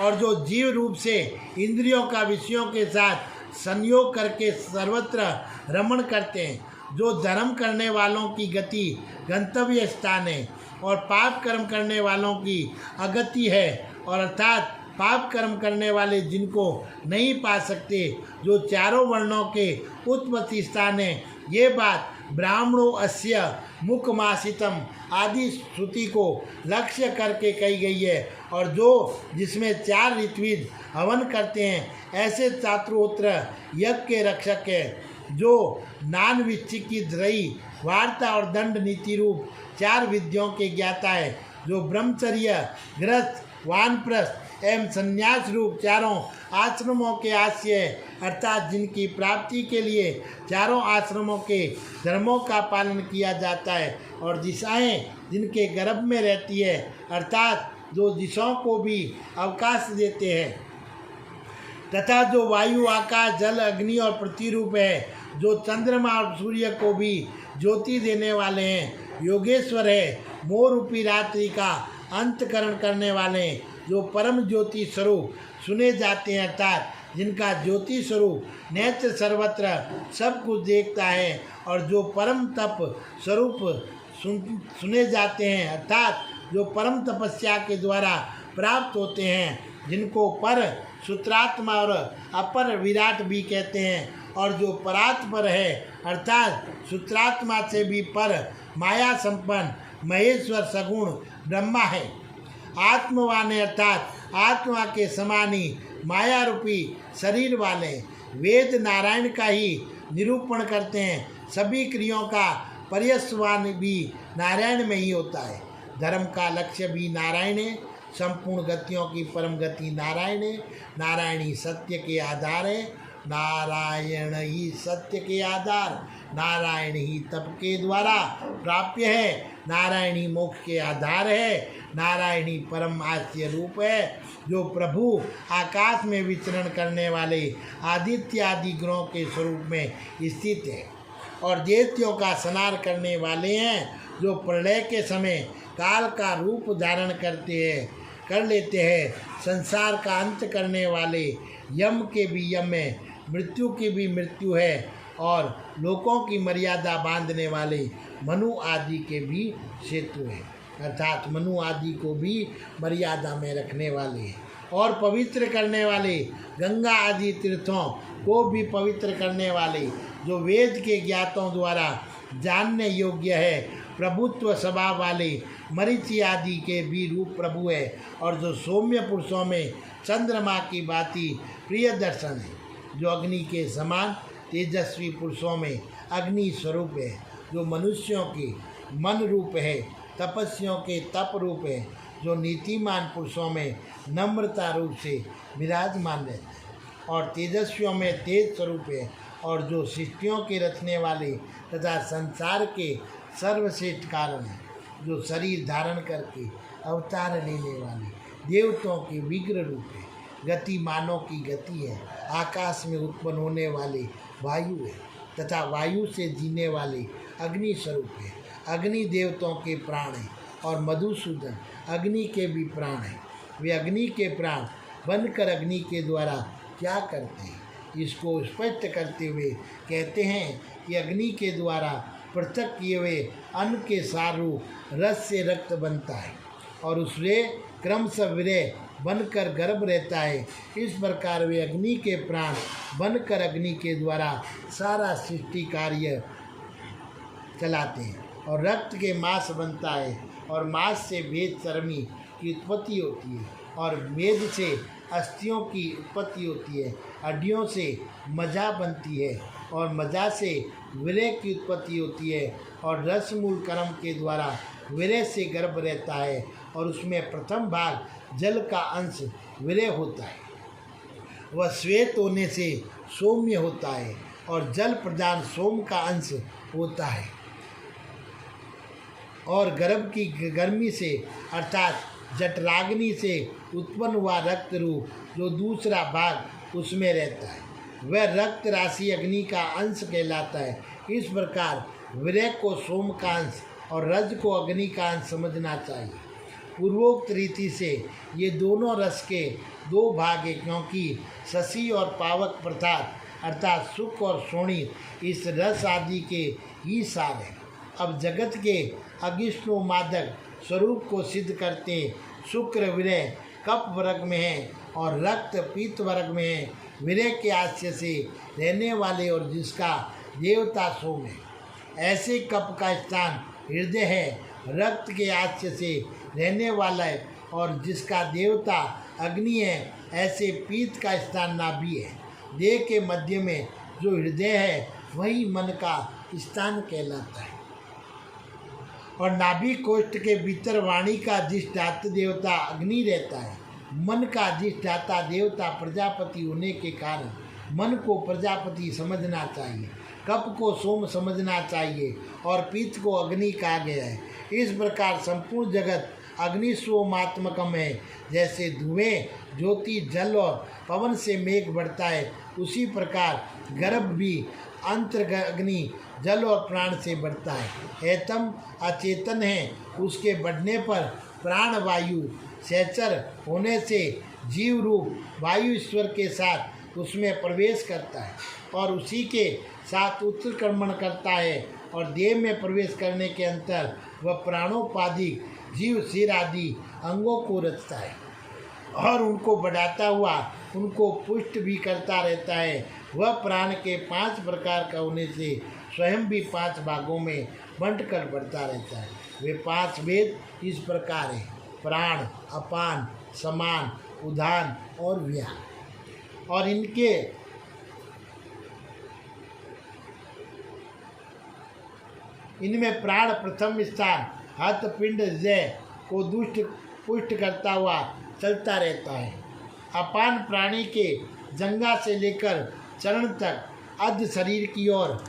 और जो जीव रूप से इंद्रियों का विषयों के साथ संयोग करके सर्वत्र रमण करते हैं, जो धर्म करने वालों की गति गंतव्य स्थान है और पाप कर्म करने वालों की अगति है, और अर्थात पाप कर्म करने वाले जिनको नहीं पा सकते, जो चारों वर्णों के उत्पत्ति स्थान है। ये बात ब्राह्मणों अस्य मुखमासितम आदि श्रुति को लक्ष्य करके कही गई है, और जो जिसमें 4 ऋत्विज हवन करते हैं, ऐसे चातुर्होत्र यज्ञ के रक्षक है, जो नान विच्छिकी द्रयी वार्ता और दंड नीति रूप 4 विद्यों के ज्ञाता है, जो ब्रह्मचर्य गृहस्थ वानप्रस्थ एवं संन्यास रूप 4 आश्रमों के आश्रय, अर्थात जिनकी प्राप्ति के लिए 4 आश्रमों के धर्मों का पालन किया जाता है, और दिशाएं जिनके गर्भ में रहती है, अर्थात जो दिशाओं को भी अवकाश देते हैं, तथा जो वायु आकाश जल अग्नि और पृथ्वी रूप है, जो चंद्रमा और सूर्य को भी ज्योति देने वाले हैं, योगेश्वर है, मोह रूपी रात्रि का अंतकरण करने वाले हैं, जो परम ज्योति स्वरूप सुने जाते हैं, अर्थात जिनका ज्योति स्वरूप नेत्र सर्वत्र सब कुछ देखता है, और जो परम तप स्वरूप सुने जाते हैं, अर्थात जो परम तपस्या के द्वारा प्राप्त होते हैं, जिनको पर सूत्रात्मा और अपर विराट भी कहते हैं, और जो परात्पर है, अर्थात सूत्रात्मा से भी पर माया संपन्न महेश्वर सगुण ब्रह्मा है। आत्मवान अर्थात आत्मा के समानी माया रूपी शरीर वाले वेद नारायण का ही निरूपण करते हैं। सभी क्रियाओं का पर्यवसान भी नारायण में ही होता है। धर्म का लक्ष्य भी नारायण है। संपूर्ण गतियों की परम गति नारायण है। नारायण ही सत्य के आधार है। नारायण ही सत्य के आधार, नारायण ही तप के द्वारा प्राप्य है। नारायण ही मोक्ष के आधार है। नारायण ही परम आश्चर्य रूप है, जो प्रभु आकाश में विचरण करने वाले आदित्य आदि ग्रहों के स्वरूप में स्थित है, और दैत्यों का संहार करने वाले हैं, जो प्रलय के समय काल का रूप धारण कर लेते हैं। संसार का अंत करने वाले यम के भी यम है, मृत्यु की भी मृत्यु है, और लोकों की मर्यादा बांधने वाले मनु आदि के भी सेतु है, अर्थात मनु आदि को भी मर्यादा में रखने वाले हैं, और पवित्र करने वाले गंगा आदि तीर्थों को भी पवित्र करने वाले, जो वेद के ज्ञातों द्वारा जानने योग्य है। प्रभुत्व स्वभाव वाले मरीचि आदि के भी रूप प्रभु है, और जो सौम्य पुरुषों में चंद्रमा की भांति प्रिय दर्शन है, जो अग्नि के समान तेजस्वी पुरुषों में अग्नि स्वरूप है, जो मनुष्यों के मन रूप है, तपस्वियों के तप रूप है, जो नीतिमान पुरुषों में नम्रता रूप से विराजमान है, और तेजस्वियों में तेज स्वरूप है, और जो सृष्टियों के रचने वाले तथा संसार के सर्वश्रेष्ठ कारण है, जो शरीर धारण करके अवतार लेने वाले देवताओं के विग्रह रूप है, गतिमानों की गति है, आकाश में उत्पन्न होने वाले वायु है, तथा वायु से जीने वाले अग्नि स्वरूप है। अग्नि देवताओं के प्राण है, और मधुसूदन अग्नि के भी प्राण है। वे अग्नि के प्राण बनकर अग्नि के द्वारा क्या करते हैं, इसको स्पष्ट करते हुए कहते हैं कि अग्नि के द्वारा पृथक किए हुए अन्न के सार रूप रस से रक्त बनता है, और उससे क्रमशः विरय बनकर गर्भ रहता है। इस प्रकार वे अग्नि के प्राण बनकर अग्नि के द्वारा सारा सृष्टि कार्य चलाते हैं, और रक्त के मांस बनता है, और मांस से वेद चर्मी की उत्पत्ति होती है, और वेद से अस्थियों की उत्पत्ति होती है, हड्डियों से मज्जा बनती है, और मज्जा से विरय की उत्पत्ति होती है, और रसमूल कर्म के द्वारा विरय से गर्भ रहता है, और उसमें प्रथम भाग जल का अंश विरय होता है। वह श्वेत होने से सौम्य होता है, और जल प्रधान सोम का अंश होता है। और गर्भ की गर्मी से अर्थात जठराग्नि से उत्पन्न हुआ रक्त रूप जो दूसरा भाग उसमें रहता है वह रक्त राशि अग्नि का अंश कहलाता है। इस प्रकार वीर्य को सोम का अंश और रज को अग्नि का अंश समझना चाहिए। पूर्वोक्त रीति से ये दोनों रस के दो भाग हैं, क्योंकि शशि और पावक प्रताप अर्थात सुख और शोणित इस रस आदि के ही सार हैं। अब जगत के अगिष्णु मादक स्वरूप को सिद्ध करते शुक्र वीर्य कप वर्ग में है और रक्त पीत वर्ग में है। वीर्य के आश्रय से रहने वाले और जिसका देवता सोम है, ऐसे कप का स्थान हृदय है। रक्त के आश्रय से रहने वाला है और जिसका देवता अग्नि है, ऐसे पीत का स्थान नाभि है। देह के मध्य में जो हृदय है वही मन का स्थान कहलाता है और नाभि कोष्ठ के भीतर वाणी का अधिष्ठाता देवता अग्नि रहता है। मन का अधिष्ठाता देवता प्रजापति होने के कारण मन को प्रजापति समझना चाहिए, कप को सोम समझना चाहिए और पीत को अग्नि कहा गया है। इस प्रकार संपूर्ण जगत अग्निस्वमात्मकम है। जैसे धुएं, ज्योति, जल और पवन से मेघ बढ़ता है, उसी प्रकार गर्भ भी अंतर अग्नि, जल और प्राण से बढ़ता है। एतम अचेतन है, उसके बढ़ने पर प्राण वायु सहचर होने से जीव रूप वायु ईश्वर के साथ उसमें प्रवेश करता है और उसी के साथ उत्क्रमण करता है और देह में प्रवेश करने के अंतर वह प्राणोपाधिक जीव सिर आदि अंगों को रचता है और उनको बढ़ाता हुआ उनको पुष्ट भी करता रहता है। वह प्राण के 5 प्रकार का होने से स्वयं भी 5 भागों में बंटकर बढ़ता रहता है। वे 5 भेद इस प्रकार हैं: प्राण, अपान, समान, उदान और व्यान। और इनमें प्राण प्रथम स्थान हत पिंड जय को दुष्ट पुष्ट करता हुआ चलता रहता है। अपान प्राणी के जंघा से लेकर चरण तक अर्ध शरीर की ओर,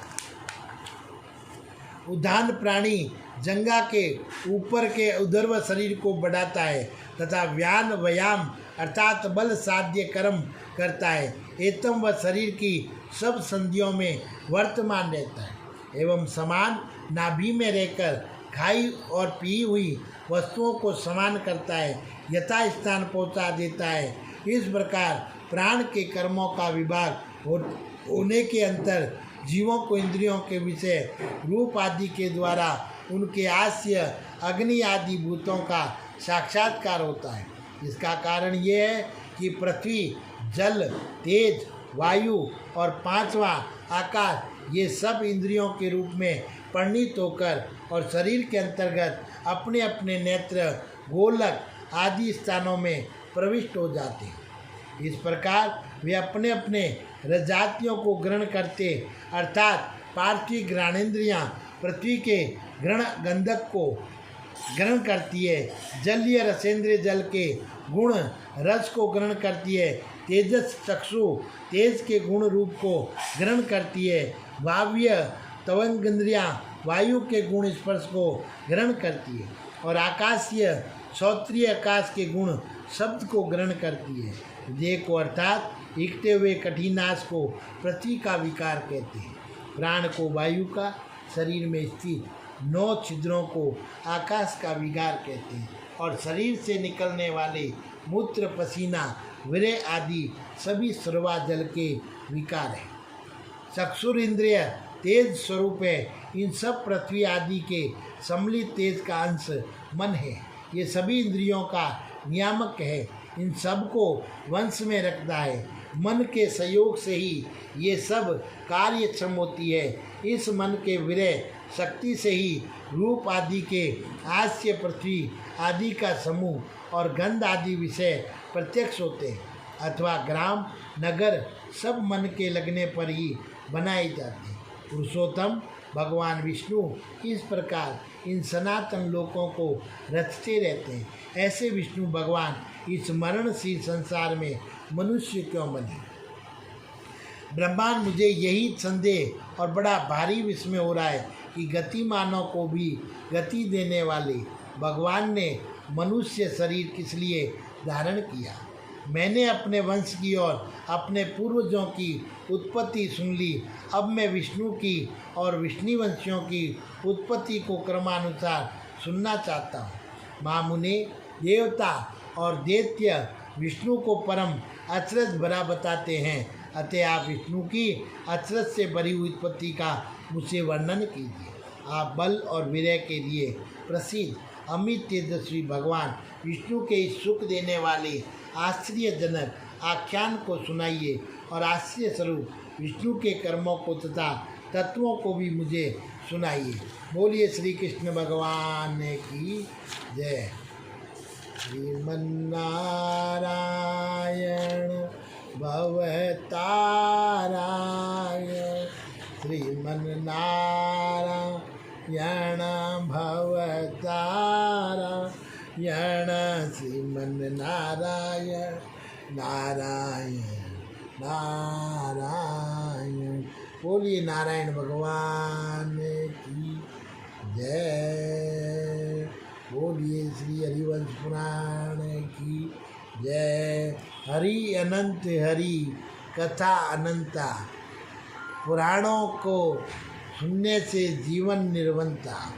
उदान प्राणी जंघा के ऊपर के उदर्व शरीर को बढ़ाता है तथा व्यान व्यायाम अर्थात बल साध्य कर्म करता है। एतम वह शरीर की सब संधियों में वर्तमान रहता है एवं समान नाभि में रहकर खाई और पी हुई वस्तुओं को समान करता है, यथा स्थान पहुँचा देता है। इस प्रकार प्राण के कर्मों का विभाग होने के अंतर जीवों को इंद्रियों के विषय रूप आदि के द्वारा उनके आश्य अग्नि आदि भूतों का साक्षात्कार होता है। इसका कारण ये है कि पृथ्वी, जल, तेज, वायु और 5वां आकाश ये सब इंद्रियों के रूप में परिणित होकर और शरीर के अंतर्गत अपने अपने नेत्र, गोलक आदि स्थानों में प्रविष्ट हो जाते हैं। इस प्रकार वे अपने अपने रजातियों को ग्रहण करते अर्थात पार्थिव घ्राणेन्द्रियाँ पृथ्वी के घृण गंधक को ग्रहण करती है, जलीय रसेंद्रिय जल के गुण रस को ग्रहण करती है, तेजस चक्षु तेज के गुण रूप को ग्रहण करती है, वाव्य तवंगेंद्रियाँ वायु के गुण स्पर्श को ग्रहण करती है और आकाशीय श्रोत्रिय आकाश के गुण शब्द को ग्रहण करती है। देह को अर्थात इकटे हुए कठिनाश को पृथ्वी का विकार कहते हैं, प्राण को वायु का, शरीर में स्थित 9 छिद्रों को आकाश का विकार कहते हैं और शरीर से निकलने वाले मूत्र, पसीना, वीर्य आदि सभी स्रवा जल के विकार हैं। चक्षुर इंद्रिय तेज स्वरूप है, इन सब पृथ्वी आदि के सम्मिलित तेज का अंश मन है। ये सभी इंद्रियों का नियामक है, इन सब को वंश में रखता है। मन के सहयोग से ही ये सब कार्यक्षम होती है। इस मन के विरय शक्ति से ही रूप आदि के आस्य पृथ्वी आदि का समूह और गंध आदि विषय प्रत्यक्ष होते हैं अथवा ग्राम नगर सब मन के लगने पर ही बनाए जाते हैं। पुरुषोत्तम भगवान विष्णु इस प्रकार इन सनातन लोकों को रचते रहते हैं। ऐसे विष्णु भगवान इस मरणशील संसार में मनुष्य क्यों बने? ब्रह्मांड मुझे यही संदेह और बड़ा भारी विस्मय हो रहा है कि गतिमानों को भी गति देने वाले भगवान ने मनुष्य शरीर किस लिए धारण किया। मैंने अपने वंश की और अपने पूर्वजों की उत्पत्ति सुन ली। अब मैं विष्णु की और विष्णुवंशियों की उत्पत्ति को क्रमानुसार सुनना चाहता हूँ। महामुने, देवता और दैत्य विष्णु को परम अचरज भरा बताते हैं, अतः आप विष्णु की अचरज से भरी हुई उत्पत्ति का मुझसे वर्णन कीजिए। आप बल और वीर्य के लिए प्रसिद्ध अमित तेजस्वी भगवान विष्णु के इस सुख देने वाले आश्चर्यजनक आख्यान को सुनाइए और आश्चर्य स्वरूप विष्णु के कर्मों को तथा तत्वों को भी मुझे सुनाइए। बोलिए श्री कृष्ण भगवान की जय। श्रीमन्नारायण भवतारायण, श्रीमन्नारायण भवतारायण, श्रीमन्नारायण नारायण नारायण। बोलिए नारायण भगवान की जय। बोलिए श्री हरिवंश पुराण की जय। हरि अनंत हरि कथा अनंता, पुराणों को सुनने से जीवन निर्वंता।